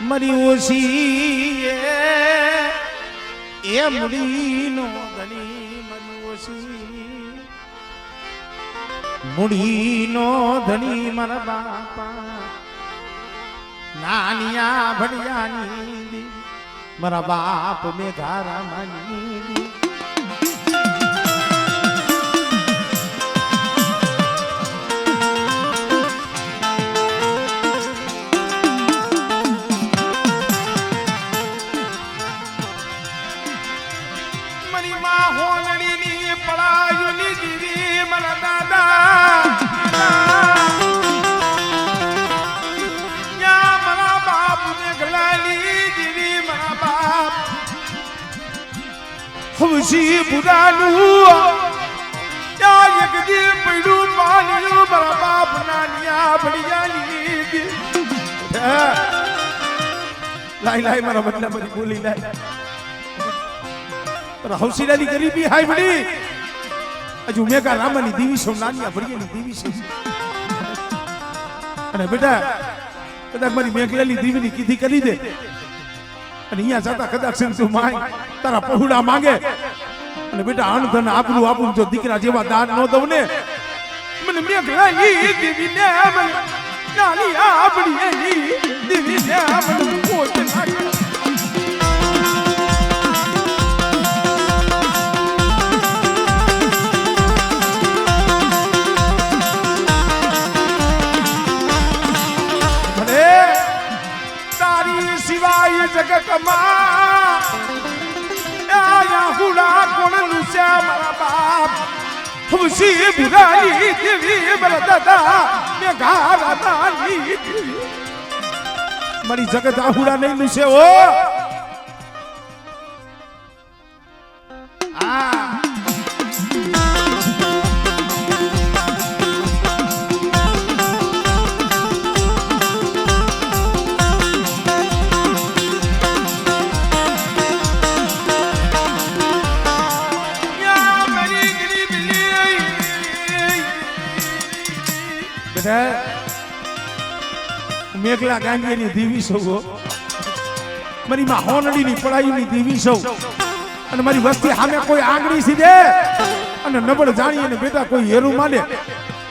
મરી ઓછી એ મુડીનો ધણી મરી ઓછી મુડીનો ધણી મારા બાપા નાનિયા ભડિયાની મારા બાપ મે ઘારા માની ખુશી બુરાનું યા એક દી પડ્યું પાલ્યું મારા બાપ નાનિયા ભડિયાની લાઈ લાઈ મારા બદલા બધી બોલી લાઈ પર હૌસીલાની ગરીબી હાઈ બડી હજુ મેઘા રામાની દેવી છો નાનિયા ભડિયાની દેવી છે અને બેટા કદાચ મારી મેઘલાની દેવીની કીધી કરી દે અને અહીંયા જતા કદાચ તું માય તારા પહોળા માંગે અને બેટા આણ ધન આપણું આપું જો દીકરા જેવા દાન ન દઉં ને મને મેઘલાની દેવીને નાની આપણી દેવીને મને પોતે નાખે જગતમાં આયા હુડા કોણ લુસ્યા મારા બાપ ખુશી બુરાની દેવી મારા દાદા મે ઘારા દાની મારી જગત આહુડા નહીં લુસે ઓ મેઘલા ગાંધીની દેવી સૌ મારી માં હોનડીની પડાઈની દેવી સૌ અને મારી વસ્તી સામે કોઈ આંગળી સીધે અને નબળ જાણી અને બેટા કોઈ હેરું માને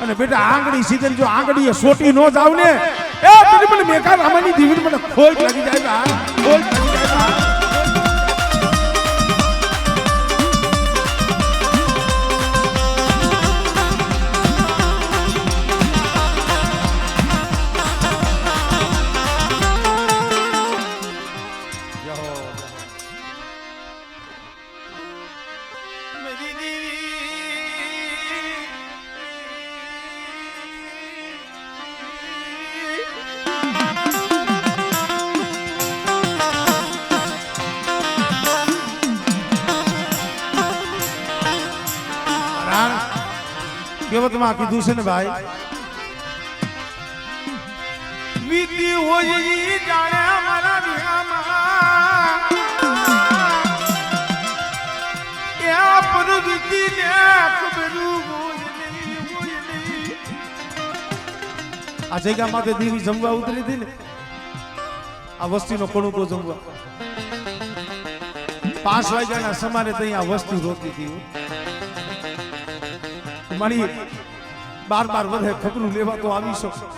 અને બેટા આંગળી સીધે જો આંગળીએ સોટી ન જાવ ને એ મને મેઘા રામાની દેવી મને ખોટ લાગી જાય ખોટ લાગી જાય કેવતમાં કીધું છે ને ભાઈ વીતી હોય ઈ જાણે મારા વિહામાં એ પરવીતી ને કબરું હોય નહીં આ જગ્યા માટે દેવી જમવા ઉતરી હતી ને આ વસ્તીનો કોણું તો જમવા 5 વાગ્યાના સમારે ત્યાં આ વસ્તી રોતી હતી મારી બાર વધે ખબરું લેવા તો આવી શકો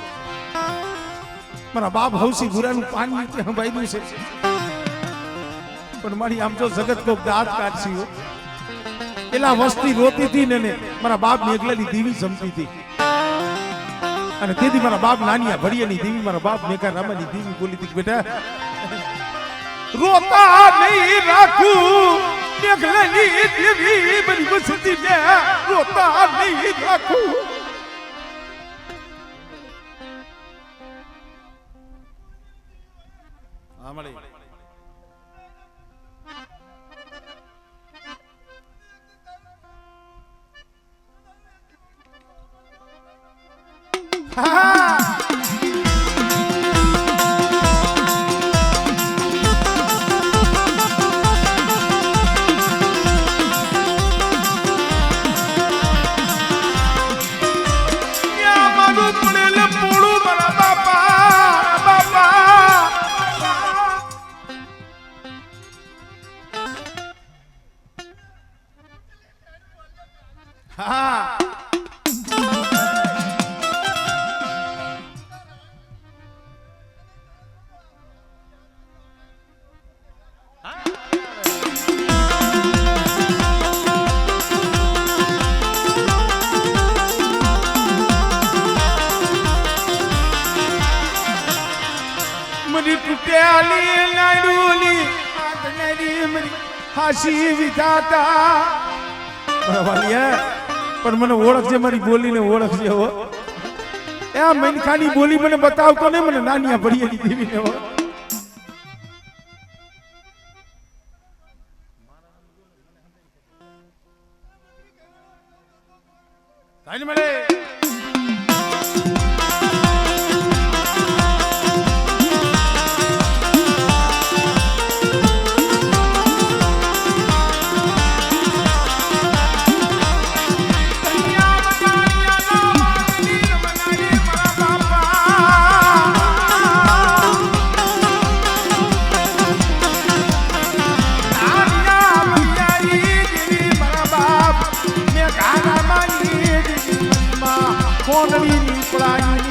મારા બાપ હૌસી ભૂરાનું પાણી ત્યાં બાંધ્યું છે પણ મારી આમ તો જગત કોક દાંત કાઢશી એલા વસ્તી રોતી હતી ને મારા બાપ મેઘલાની દેવી જમતી હતી અને તેથી મારા બાપ નાનિયા ભડિયાની દેવી મારા બાપ મેઘા રામાની દેવી બોલી હતી બેટા રોતા નહીં રાખું મેઘલાની દેવી બની વસતી ને રોતા નહીં રાખું આમળે આલી નાડુલી આતનરી મરી હાસી વિધાતા વાલિયા પણ મને ઓળખજે મારી બોલીને ઓળખજે હો એ મનખાની બોલી મને બતાવતો ને મને નાનિયા ભડિયેલી દેવીને હો તાઈને મળે કોનડીની પડાઈની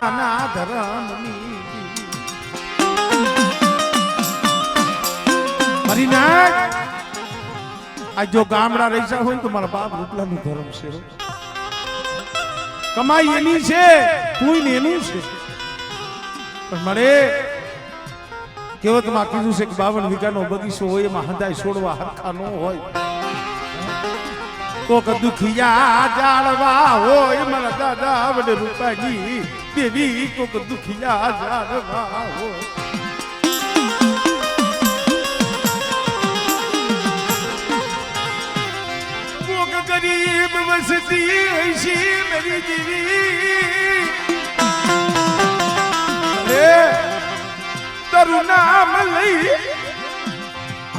ના ધરમની મારી નાક આ જો ગામડા રહેતા હોય તો મારા બાપ રૂપલાનું ધર્મ છે કમાઈ એની છે કોઈ એનું છે પણ મારે કહેવતમાં કીધું છે કે 52 વીઘાનો બગીચો હોય એમાં હંધાય છોડવા હરખા ન હોય કોક દુખિયા જાળવા હોય મારા દાદા વડે રૂપાજી દેવી કોક દુખિયા જાળવા હોય કોક ગરીબ વસતી હૈસી મેરી દેવી તારું નામ લઈ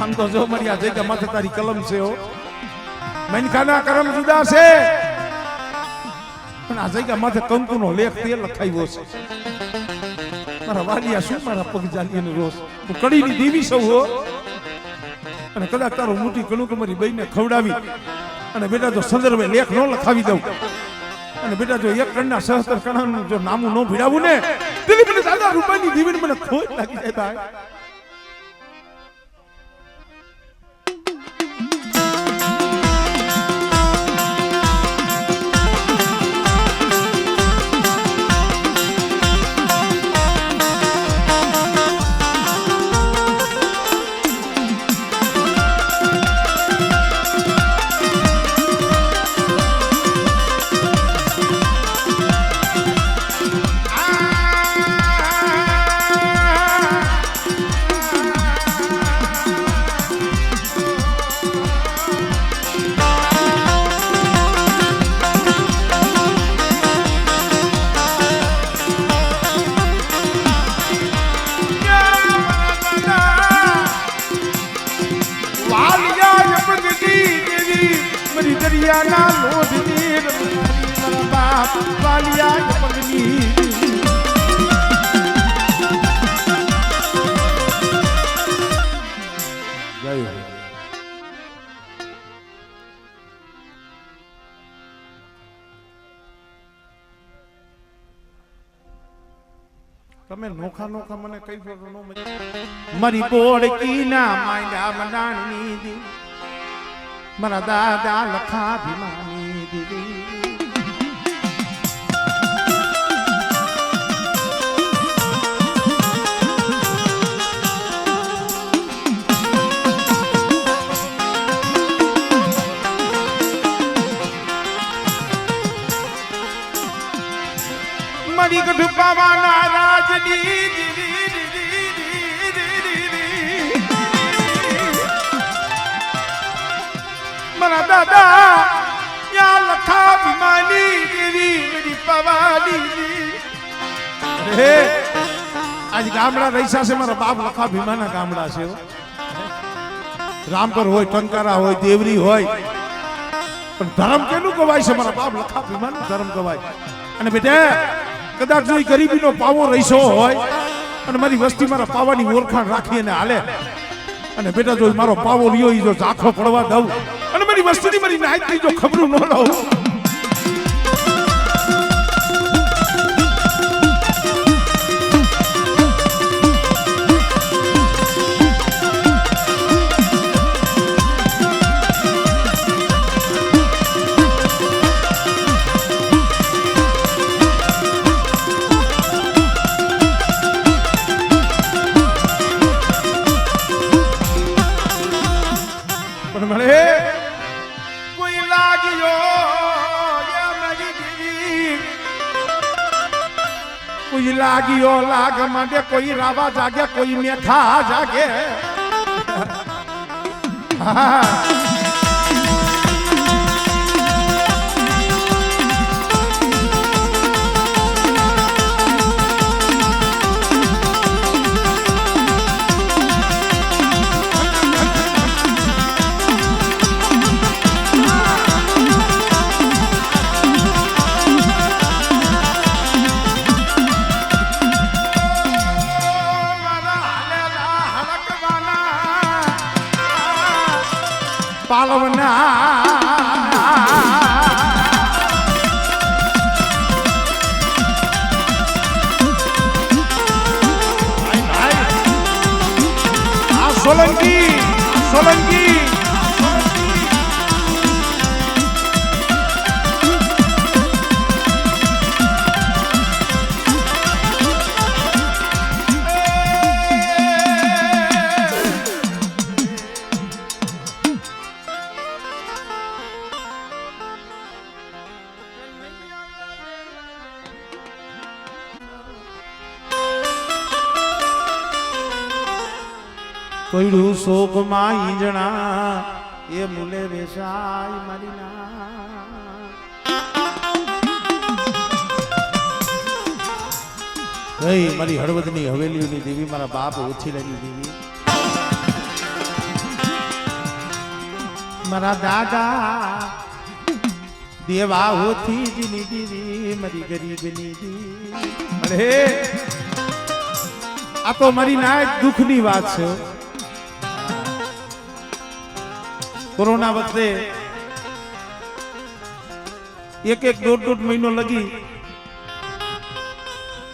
આમ તો જો મારી આ જગ્યા માથે તારી કલમ છે હો મનખાના કરમ જુદા છે પણ આ જગ્યા માથે કંકુનો લેખ તે લખાવ્યો છે મારા વાલિયા શું મારા પગ જાલીનો રોષ હું કડીની દેવી સૌ હો અને કદાચ તારો મોટી કણુક મારી બહેને ખવડાવી અને બેટા જો સંદર્ભે લેખ ન લખાવી દઉં અને બેટા જો એક કણના સહસ્ત્ર કણાનું જો નામું ન ભીડાવું ને તેની મને દાદા રૂપાની દેવીને મને ખોટ લાગી જાય ભાઈ દરિયાના લોઢની રમવાની મારા બાપ વાલિયા પગની તમે નોખા નોખા મને કઈ મારી બોળકી ના માંડ્યા મનાણી દી મારા દાદા લખા ભીમાની દીદી મારી ગઢ પાવાના રાજની મારા દાદા યા લખા ભીમાની દેવી મેરી પવાની રે આજ ગામડા રહીશા છે મારા બાપ લખા ભીમાના ગામડા છે રામપર હોય ટંકારા હોય દેવરી હોય પણ ધર્મ કેનું કવાય છે મારા બાપ લખા ભીમાનું ધર્મ કવાય અને બેટા કદાચ જો ગરીબીનો પાવો રહીશો હોય અને મારી વસ્તી મારા પાવાની ઓળખાણ રાખી અને હાલે અને બેટા જો મારો પાવો રહ્યો ઈ જો ઝાંખો પડવા દઉં અને મારી વસ્તીની મારી નાયકની જો ખબરું ન લઉં કોઈ લાગ્યો લાગ માંડે કોઈ રાવા જાગે કોઈ મેઠા જાગે પાલવના સોલંકી સોલંકી કોઈડું શોકમાં ઈંજણા એ મુલે વેસાય મારી ના મારી હળવદની હવેલીઓની દેવી મારા બાપ ઓછીલાની દેવી મારા દાદા દેવા હોતી જીની દેવી મારી ગરીબની દેવી અરે આ તો મારી ના દુઃખની વાત છે કોરોના વખતે એક દોઢ મહિનો લગી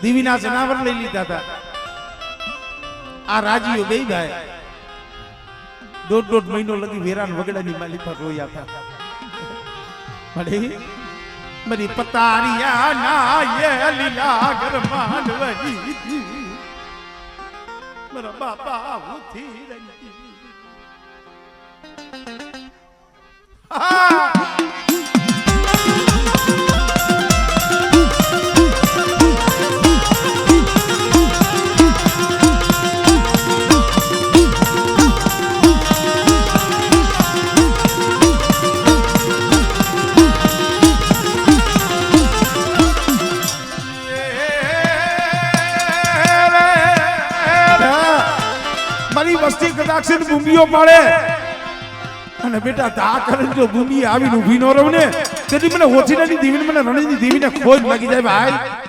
દીવીના જનાવર લઈ લીધા હતા આ રાજીઓ બે ભાઈ દોઢ મહિનો લગી વેરાન વગડાની માલી પર રોયા હતા મારી પતારિયા ના યે લીલા ગરમાન વહી મારા બાપા ઉઠી રહી મારી વસ્તી કદાચ બુંબીઓ પાડે અને બેટા તા કરે જો ભૂમિ આવીને ઊભી ન રહું ને તેથી મને ઓછીનાની દેવીને મને રણની દેવીને ખોજ લાગી જાય ભાઈ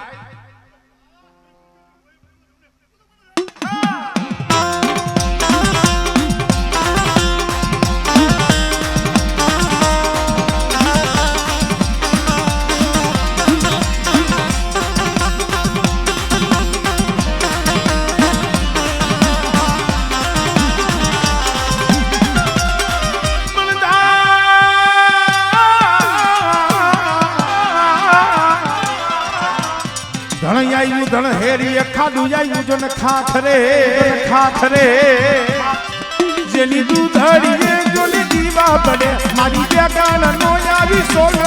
ધણ હેરી ખાડું જાયું જો ને ખાખરે જેની દૂધડીએ જોલી દીવા પડે મારી બેગાન નો આવી સોલ